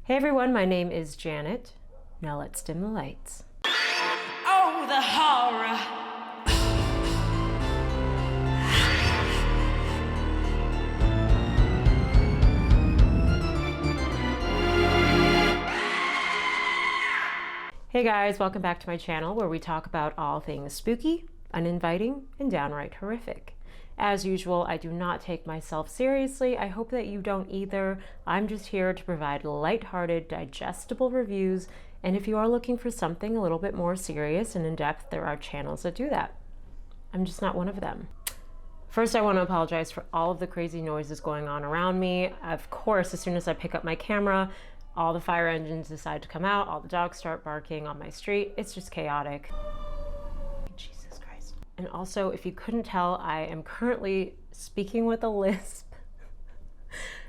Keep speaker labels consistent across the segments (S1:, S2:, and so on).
S1: Hey everyone, my name is Janet. Now let's dim the lights.
S2: Oh, the horror!
S1: Hey guys, welcome back to my channel where we talk about all things spooky, uninviting, and downright horrific. As usual, I do not take myself seriously. I hope that you don't either. I'm just here to provide lighthearted, digestible reviews, and if you are looking for something a little bit more serious and in-depth, there are channels that do that. I'm just not one of them. First, I want to apologize for all of the crazy noises going on around me. Of course, as soon as I pick up my camera, all the fire engines decide to come out, all the dogs start barking on my street. It's just chaotic. Jesus Christ. And also, if you couldn't tell, I am currently speaking with a lisp.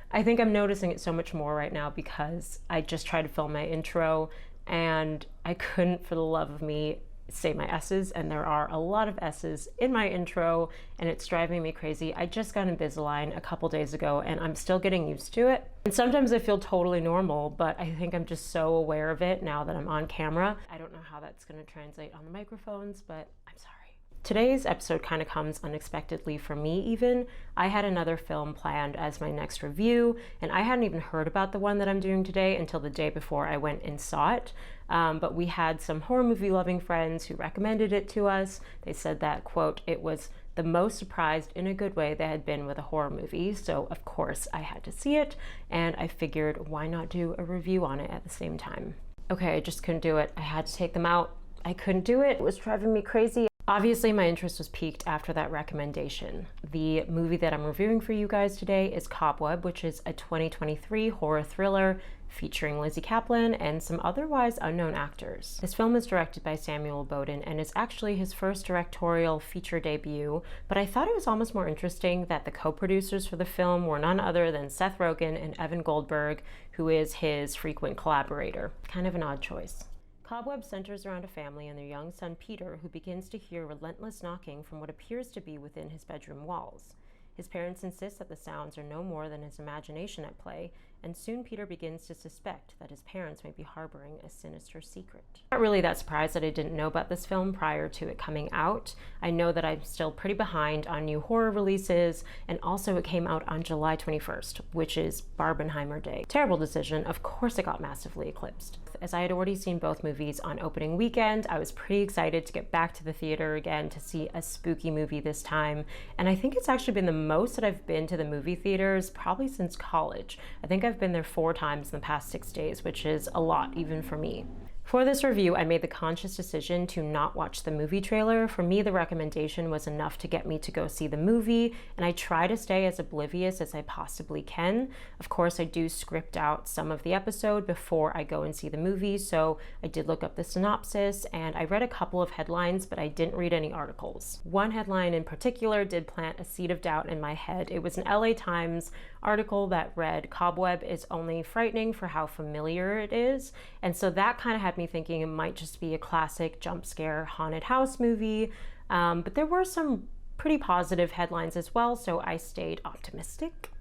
S1: I think I'm noticing it so much more right now because I just tried to film my intro and I couldn't for the love of me say my S's, and there are a lot of S's in my intro and it's driving me crazy. I just got Invisalign a couple days ago and I'm still getting used to it. And sometimes I feel totally normal, but I think I'm just so aware of it now that I'm on camera. I don't know how that's going to translate on the microphones, but I'm sorry. Today's episode kind of comes unexpectedly for me even. I had another film planned as my next review, and I hadn't even heard about the one that I'm doing today until the day before I went and saw it. But we had some horror movie loving friends who recommended it to us. They said that, quote, it was the most surprised in a good way they had been with a horror movie. So of course I had to see it, and I figured why not do a review on it at the same time. Okay, I just couldn't do it. I had to take them out. I couldn't do it. It was driving me crazy. Obviously, my interest was piqued after that recommendation. The movie that I'm reviewing for you guys today is Cobweb, which is a 2023 horror thriller featuring Lizzie Kaplan and some otherwise unknown actors. This film is directed by Samuel Bowden and is actually his first directorial feature debut, but I thought it was almost more interesting that the co-producers for the film were none other than Seth Rogen and Evan Goldberg, who is his frequent collaborator. Kind of an odd choice. Cobweb centers around a family and their young son Peter, who begins to hear relentless knocking from what appears to be within his bedroom walls. His parents insist that the sounds are no more than his imagination at play, and soon Peter begins to suspect that his parents may be harboring a sinister secret. Not really that surprised that I didn't know about this film prior to it coming out. I know that I'm still pretty behind on new horror releases, and also it came out on July 21st, which is Barbenheimer Day. Terrible decision. Of course it got massively eclipsed. As I had already seen both movies on opening weekend, I was pretty excited to get back to the theater again to see a spooky movie this time, and I think it's actually been the most that I've been to the movie theaters probably since college. I think I've been there 4 times in the past 6 days, which is a lot even for me. For this review, I made the conscious decision to not watch the movie trailer. For me, the recommendation was enough to get me to go see the movie, and I try to stay as oblivious as I possibly can. Of course, I do script out some of the episode before I go and see the movie, so I did look up the synopsis, and I read a couple of headlines, but I didn't read any articles. One headline in particular did plant a seed of doubt in my head. It was an LA Times article that read, "Cobweb is only frightening for how familiar it is," and so that kind of had me thinking it might just be a classic jump scare haunted house movie, but there were some pretty positive headlines as well, so I stayed optimistic.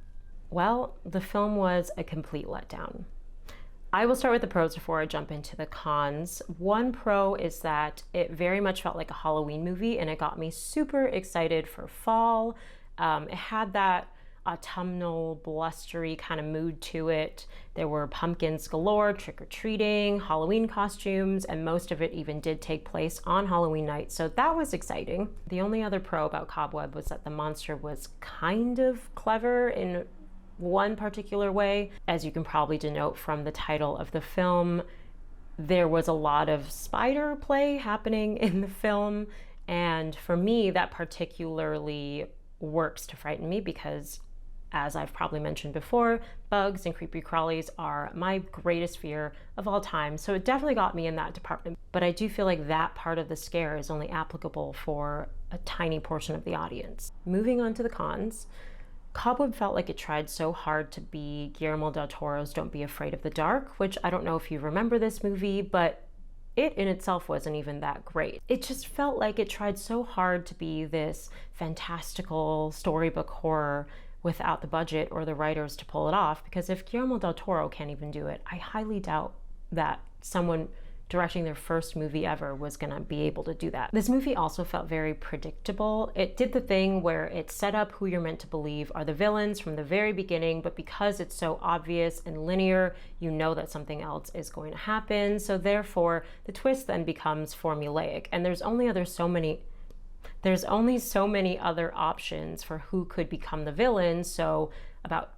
S1: Well, the film was a complete letdown. I will start with the pros before I jump into the cons. One pro is that it very much felt like a Halloween movie, and it got me super excited for fall. It had that autumnal, blustery kind of mood to it. There were pumpkins galore, trick-or-treating, Halloween costumes, and most of it even did take place on Halloween night, so that was exciting. The only other pro about Cobweb was that the monster was kind of clever in one particular way. As you can probably denote from the title of the film, there was a lot of spider play happening in the film, and for me, that particularly works to frighten me because, as I've probably mentioned before, bugs and creepy crawlies are my greatest fear of all time, so it definitely got me in that department. But I do feel like that part of the scare is only applicable for a tiny portion of the audience. Moving on to the cons, Cobweb felt like it tried so hard to be Guillermo del Toro's Don't Be Afraid of the Dark, which I don't know if you remember this movie, but it in itself wasn't even that great. It just felt like it tried so hard to be this fantastical storybook horror without the budget or the writers to pull it off, because if Guillermo del Toro can't even do it, I highly doubt that someone directing their first movie ever was gonna be able to do that. This movie also felt very predictable. It did the thing where it set up who you're meant to believe are the villains from the very beginning, but because it's so obvious and linear, you know that something else is going to happen. So therefore, the twist then becomes formulaic, and there's only so many other options for who could become the villain. So about,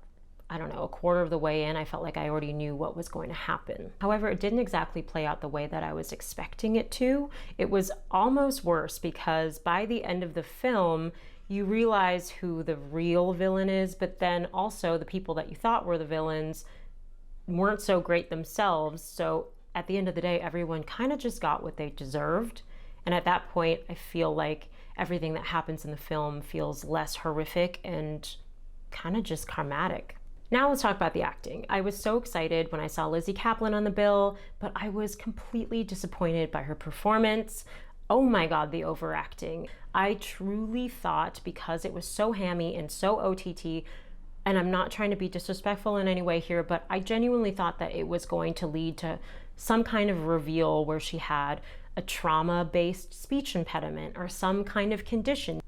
S1: I don't know, a quarter of the way in, I felt like I already knew what was going to happen. However, it didn't exactly play out the way that I was expecting it to. It was almost worse, because by the end of the film, you realize who the real villain is, but then also the people that you thought were the villains weren't so great themselves. So at the end of the day, everyone kind of just got what they deserved. And at that point, I feel like everything that happens in the film feels less horrific and kind of just karmatic. Now let's talk about the acting. I was so excited when I saw Lizzie Kaplan on the bill, but I was completely disappointed by her performance. Oh my God, the overacting. I truly thought, because it was so hammy and so OTT, and I'm not trying to be disrespectful in any way here, but I genuinely thought that it was going to lead to some kind of reveal where she had a trauma-based speech impediment or some kind of condition.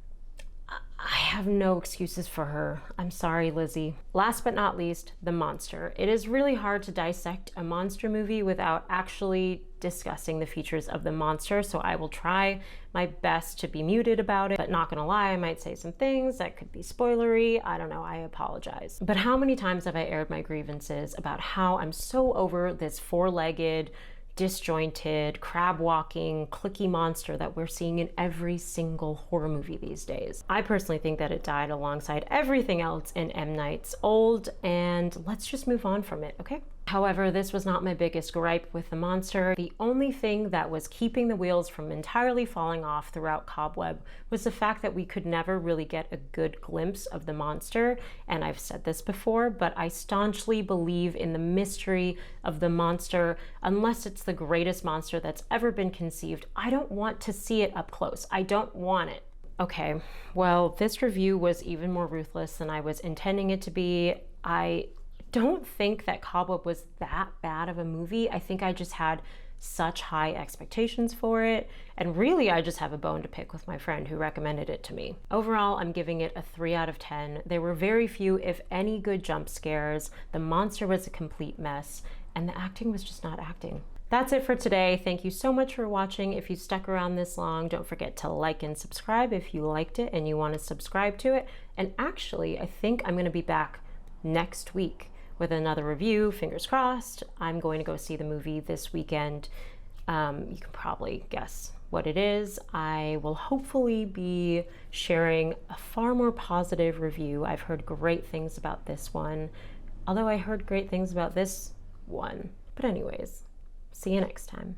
S1: I have no excuses for her. I'm sorry, Lizzie. Last but not least, the monster. It is really hard to dissect a monster movie without actually discussing the features of the monster, so I will try my best to be muted about it, but not gonna lie, I might say some things that could be spoilery. I don't know, I apologize. But how many times have I aired my grievances about how I'm so over this four-legged, disjointed, crab-walking, clicky monster that we're seeing in every single horror movie these days. I personally think that it died alongside everything else in M. Night's Old, and let's just move on from it, okay? However, this was not my biggest gripe with the monster. The only thing that was keeping the wheels from entirely falling off throughout Cobweb was the fact that we could never really get a good glimpse of the monster. And I've said this before, but I staunchly believe in the mystery of the monster. Unless it's the greatest monster that's ever been conceived, I don't want to see it up close. I don't want it. Okay, well, this review was even more ruthless than I was intending it to be. I don't think that Cobweb was that bad of a movie. I think I just had such high expectations for it, and really I just have a bone to pick with my friend who recommended it to me. Overall, I'm giving it a 3 out of 10. There were very few, if any, good jump scares. The monster was a complete mess, and the acting was just not acting. That's it for today. Thank you so much for watching. If you stuck around this long, don't forget to like and subscribe if you liked it and you want to subscribe to it. And actually, I think I'm going to be back next week with another review, fingers crossed. I'm going to go see the movie this weekend. You can probably guess what it is. I will hopefully be sharing a far more positive review. I've heard great things about this one, although I heard great things about this one. But anyways, see you next time.